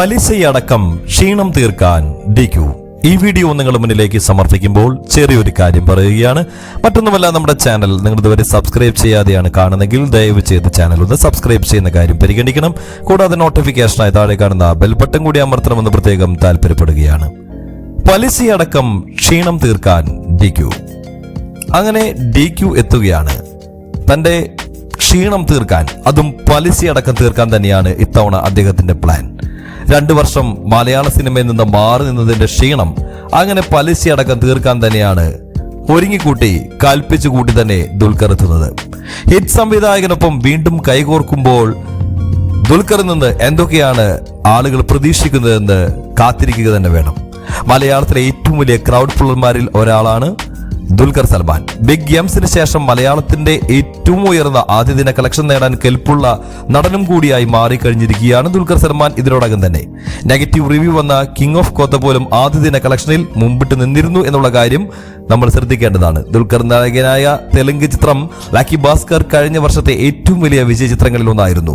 പലിശയടക്കം ക്ഷീണം തീർക്കാൻ DQ. ഈ വീഡിയോ നിങ്ങളുടെ മുന്നിലേക്ക് സമർപ്പിക്കുമ്പോൾ ചെറിയൊരു കാര്യം പറയുകയാണ്. മറ്റൊന്നുമല്ല, നമ്മുടെ ചാനൽ നിങ്ങൾ ഇതുവരെ സബ്സ്ക്രൈബ് ചെയ്യാതെയാണ് കാണുന്നെങ്കിൽ ദയവ് ചെയ്ത് ചാനൽ ഒന്ന് സബ്സ്ക്രൈബ് ചെയ്യുന്ന കാര്യം പരിഗണിക്കണം. കൂടാതെ നോട്ടിഫിക്കേഷനായി താഴെ കാണുന്ന ബെൽ ബട്ടൺ കൂടി അമർത്തണമെന്ന് പ്രത്യേകം താല്പര്യപ്പെടുകയാണ്. പലിശയടക്കം ക്ഷീണം തീർക്കാൻ DQ. അങ്ങനെ DQ എത്തുകയാണ്. തന്റെ ക്ഷീണം തീർക്കാൻ, അതും പലിശയടക്കം തീർക്കാൻ തന്നെയാണ് ഇത്തവണ അദ്ദേഹത്തിന്റെ പ്ലാൻ. 2 വർഷം മലയാള സിനിമയിൽ നിന്ന് മാറി നിന്നതിന്റെ ക്ഷീണം അങ്ങനെ പലിശയടക്കം തീർക്കാൻ തന്നെയാണ് ഒരുങ്ങിക്കൂട്ടി കൽപ്പിച്ചുകൂട്ടി തന്നെ ദുൽഖർ എത്തുന്നത്. ഹിറ്റ് സംവിധായകനൊപ്പം വീണ്ടും കൈകോർക്കുമ്പോൾ ദുൽഖറിൽ നിന്ന് എന്തൊക്കെയാണ് ആളുകൾ പ്രതീക്ഷിക്കുന്നതെന്ന് കാത്തിരിക്കുക തന്നെ വേണം. മലയാളത്തിലെ ഏറ്റവും വലിയ ക്രൗഡ് പുള്ളർമാരിൽ ഒരാളാണ് ദുൽഖർ സൽമാൻ. ബിഗ് ഗെയിംസിന് ശേഷം മലയാളത്തിന്റെ ഏറ്റവും ഉയർന്ന ആദ്യ ദിന കളക്ഷൻ നേടാൻ കെൽപ്പുള്ള നടനും കൂടിയായി മാറിക്കഴിഞ്ഞിരിക്കുകയാണ് ദുൽഖർ സൽമാൻ ഇതിനോടകം തന്നെ. നെഗറ്റീവ് റിവ്യൂ വന്ന കിങ് ഓഫ് കോത്ത പോലും ആദ്യ ദിന കളക്ഷനിൽ മുമ്പിട്ട് നിന്നിരുന്നു എന്നുള്ള കാര്യം നമ്മൾ ശ്രദ്ധിക്കേണ്ടതാണ്. ദുൽഖർ നായകനായ തെലുങ്ക് ചിത്രം ലക്കി ഭാസ്കർ കഴിഞ്ഞ വർഷത്തെ ഏറ്റവും വലിയ വിജയ ചിത്രങ്ങളിൽ ഒന്നായിരുന്നു.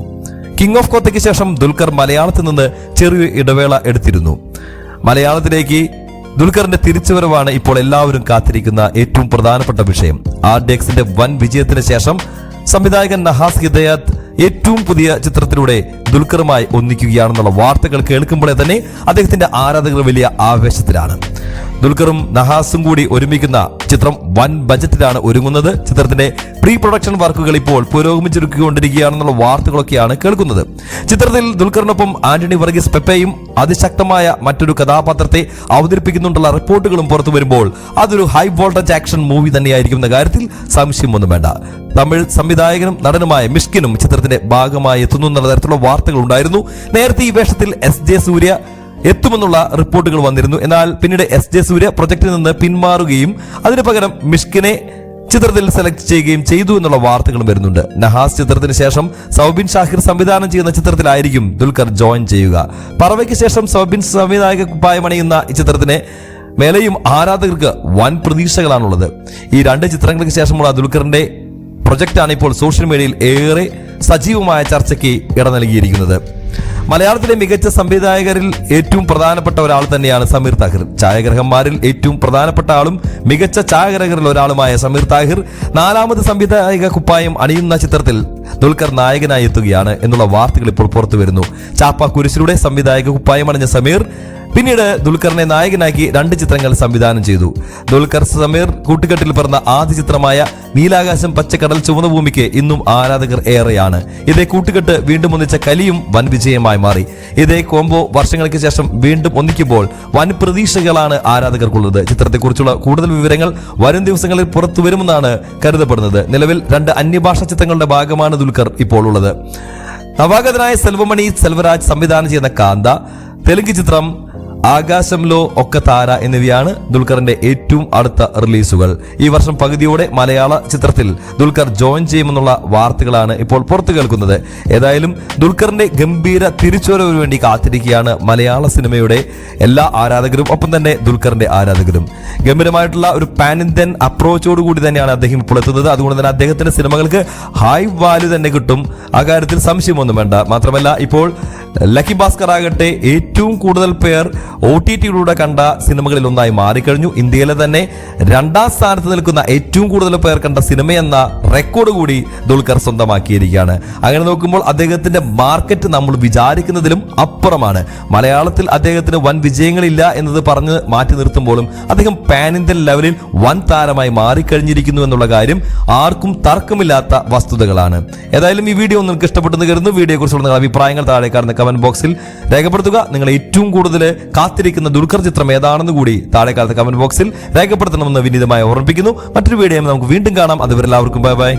കിങ് ഓഫ് കോത്തയ്ക്ക് ശേഷം ദുൽഖർ മലയാളത്തിൽ നിന്ന് ചെറിയ ഇടവേള എടുത്തിരുന്നു. മലയാളത്തിലേക്ക് ദുൽഖറിന്റെ തിരിച്ചുവരവാണ് ഇപ്പോൾ എല്ലാവരും കാത്തിരിക്കുന്ന ഏറ്റവും പ്രധാനപ്പെട്ട വിഷയം. RDXന്റെ വൻ വിജയത്തിന് ശേഷം സംവിധായകൻ നഹാസ് ഹിദായത്ത് ഏറ്റവും പുതിയ ചിത്രത്തിലൂടെ ദുൽഖറുമായി ഒന്നിക്കുകയാണെന്നുള്ള വാർത്തകൾ കേൾക്കുമ്പോഴേ തന്നെ അദ്ദേഹത്തിന്റെ ആരാധകർ വലിയ ആവേശത്തിലാണ്. ദുൽഖറും നഹാസും കൂടി ഒരുമിക്കുന്ന ചിത്രം വൻ ബജറ്റിലാണ് ഒരുങ്ങുന്നത്. ചിത്രത്തിന്റെ പ്രീ പ്രൊഡക്ഷൻ വർക്കുകൾ ഇപ്പോൾ പുരോഗമിച്ചെടുക്കൊണ്ടിരിക്കുകയാണെന്നുള്ള വാർത്തകളൊക്കെയാണ് കേൾക്കുന്നത്. ചിത്രത്തിൽ ദുൽഖറിനൊപ്പം ആന്റണി വർഗീസ് പെപ്പയും അതിശക്തമായ മറ്റൊരു കഥാപാത്രത്തെ അവതരിപ്പിക്കുന്നുണ്ടുള്ള റിപ്പോർട്ടുകളും പുറത്തു വരുമ്പോൾ അതൊരു ഹൈ വോൾട്ടേജ് ആക്ഷൻ മൂവി തന്നെയായിരിക്കും എന്ന കാര്യത്തിൽ സംശയമൊന്നും വേണ്ട. തമിഴ് സംവിധായകനും നടനുമായ മിഷ്കിനും ചിത്രത്തിന്റെ ഭാഗമായി എത്തുന്നു എന്നുള്ള തരത്തിലുള്ള വാർത്തകൾ ഉണ്ടായിരുന്നു. നേരത്തെ ഈ വേഷത്തിൽ SJ സൂര്യ എത്തുമെന്നുള്ള റിപ്പോർട്ടുകൾ വന്നിരുന്നു. എന്നാൽ പിന്നീട് SJ സൂര്യ പ്രൊജക്റ്റിൽ നിന്ന് പിന്മാറുകയും അതിനു പകരം മിഷ്കിനെ ചിത്രത്തിൽ സെലക്ട് ചെയ്യുകയും ചെയ്തു എന്നുള്ള വാർത്തകളും വരുന്നുണ്ട്. നഹാസ് ചിത്രത്തിന് ശേഷം സൗബിൻ ഷാഹിർ സംവിധാനം ചെയ്യുന്ന ചിത്രത്തിലായിരിക്കും ദുൽഖർ ജോയിൻ ചെയ്യുക. പറവയ്ക്ക് ശേഷം സൗബിൻ സംവിധായക കുപ്പായമണിയുന്ന ഈ ചിത്രത്തിന് മേലെയും ആരാധകർക്ക് വൻ പ്രതീക്ഷകളാണുള്ളത്. ഈ 2 ചിത്രങ്ങൾക്ക് ശേഷമുള്ള ദുൽഖറിന്റെ പ്രൊജക്റ്റാണ് ഇപ്പോൾ സോഷ്യൽ മീഡിയയിൽ ഏറെ സജീവമായ ചർച്ചയ്ക്ക് ഇട നൽകിയിരിക്കുന്നത്. മലയാളത്തിലെ മികച്ച സംവിധായകരിൽ ഏറ്റവും പ്രധാനപ്പെട്ട ഒരാൾ തന്നെയാണ് സമീർ താഹിർ. ഛായാഗ്രഹന്മാരിൽ ഏറ്റവും പ്രധാനപ്പെട്ട ആളും മികച്ച ഛായാഗ്രഹകരിൽ ഒരാളുമായ സമീർ താഹിർ 4ാമത് സംവിധായക കുപ്പായം അണിയുന്ന ചിത്രത്തിൽ ദുൽഖർ നായകനായി എത്തുകയാണ് എന്നുള്ള വാർത്തകൾ ഇപ്പോൾ പുറത്തു വരുന്നു. ചാപ്പ കുരിശിലൂടെ സംവിധായക കുപ്പായം അണിഞ്ഞ സമീർ പിന്നീട് ദുൽഖറിനെ നായകനാക്കി 2 ചിത്രങ്ങൾ സംവിധാനം ചെയ്തു. ദുൽഖർ സമീർ കൂട്ടുകെട്ടിൽ പിറന്ന ആദ്യ ചിത്രമായ നീലാകാശം പച്ചക്കടൽ ചുവന്ന ഭൂമിക്ക് ഇന്നും ആരാധകർ ഏറെയാണ്. ഇതേ കൂട്ടുകെട്ട് വീണ്ടും ഒന്നിച്ച കലിയും വൻ വിജയമായി മാറി. ഇതേ കോംബോ വർഷങ്ങൾക്ക് ശേഷം വീണ്ടും ഒന്നിക്കുമ്പോൾ വൻ പ്രതീക്ഷകളാണ് ആരാധകർക്കുള്ളത്. ചിത്രത്തെക്കുറിച്ചുള്ള കൂടുതൽ വിവരങ്ങൾ വരും ദിവസങ്ങളിൽ പുറത്തു വരുമെന്നാണ് കരുതപ്പെടുന്നത്. നിലവിൽ 2 അന്യഭാഷാ ചിത്രങ്ങളുടെ ഭാഗമാണ് ദുൽഖർ ഇപ്പോൾ ഉള്ളത്. നവാഗതനായ സെൽവമണി സെൽവരാജ് സംവിധാനം ചെയ്യുന്ന കാന്ത, തെലുങ്ക് ചിത്രം ആകാശംലോ ഒക്കെ താര എന്നിവയാണ് ദുൽഖറിന്റെ ഏറ്റവും അടുത്ത റിലീസുകൾ. ഈ വർഷം പകുതിയോടെ മലയാള ചിത്രത്തിൽ ദുൽഖർ ജോയിൻ ചെയ്യുമെന്നുള്ള വാർത്തകളാണ് ഇപ്പോൾ പുറത്തു കേൾക്കുന്നത്. ഏതായാലും ദുൽഖറിന്റെ ഗംഭീര തിരിച്ചുവരവിന് വേണ്ടി കാത്തിരിക്കുകയാണ് മലയാള സിനിമയുടെ എല്ലാ ആരാധകരും, ഒപ്പം തന്നെ ദുൽഖറിന്റെ ആരാധകരും. ഗംഭീരമായിട്ടുള്ള ഒരു പാൻ ഇന്ത്യൻ അപ്രോച്ചോട് കൂടി തന്നെയാണ് അദ്ദേഹം ഇപ്പോൾ എത്തുന്നത്. അതുകൊണ്ട് തന്നെ അദ്ദേഹത്തിന്റെ സിനിമകൾക്ക് ഹൈ വാല്യൂ തന്നെ കിട്ടും, ആ കാര്യത്തിൽ സംശയമൊന്നും വേണ്ട. മാത്രമല്ല, ഇപ്പോൾ ലക്കി ഭാസ്കർ ആകട്ടെ ഏറ്റവും കൂടുതൽ പേർ OTT-യിലൂടെ കണ്ട സിനിമകളിൽ ഒന്നായി മാറിക്കഴിഞ്ഞു. ഇന്ത്യയിലെ തന്നെ 2ാം സ്ഥാനത്ത് നിൽക്കുന്ന ഏറ്റവും കൂടുതൽ പേർ കണ്ട സിനിമയെന്ന റെക്കോർഡ് കൂടി ദുൽഖർ സ്വന്തമാക്കിയിരിക്കുകയാണ്. അങ്ങനെ നോക്കുമ്പോൾ അദ്ദേഹത്തിന്റെ മാർക്കറ്റ് നമ്മൾ വിചാരിക്കുന്നതിലും അപ്പുറമാണ്. മലയാളത്തിൽ അദ്ദേഹത്തിന് വൻ വിജയങ്ങളില്ല എന്നത് പറഞ്ഞ് മാറ്റി നിർത്തുമ്പോഴും അദ്ദേഹം പാൻ ഇന്ത്യൻ ലെവലിൽ വൻ താരമായി മാറിക്കഴിഞ്ഞിരിക്കുന്നു എന്നുള്ള കാര്യം ആർക്കും തർക്കമില്ലാത്ത വസ്തുതകളാണ്. ഏതായാലും ഈ വീഡിയോ നിങ്ങൾക്ക് ഇഷ്ടപ്പെട്ടെന്ന് കരുതുന്നു. വീഡിയോയെക്കുറിച്ചുള്ള നിങ്ങളുടെ അഭിപ്രായങ്ങൾ താഴെ കാണുന്ന കമന്റ് ബോക്സിൽ രേഖപ്പെടുത്തുക. നിങ്ങൾ ഏറ്റവും കൂടുതൽ കാത്തിരിക്കുന്ന ദുൽഖർ ചിത്രം ഏതാണെന്ന് കൂടി താഴെ കാണുന്ന കമന്റ് ബോക്സിൽ രേഖപ്പെടുത്തണമെന്ന് വിനീതമായി ഓർമ്മിപ്പിക്കുന്നു. മറ്റൊരു വീഡിയോ നമുക്ക് വീണ്ടും കാണാം. അതുവരെ എല്ലാവർക്കും ബൈ ബൈ.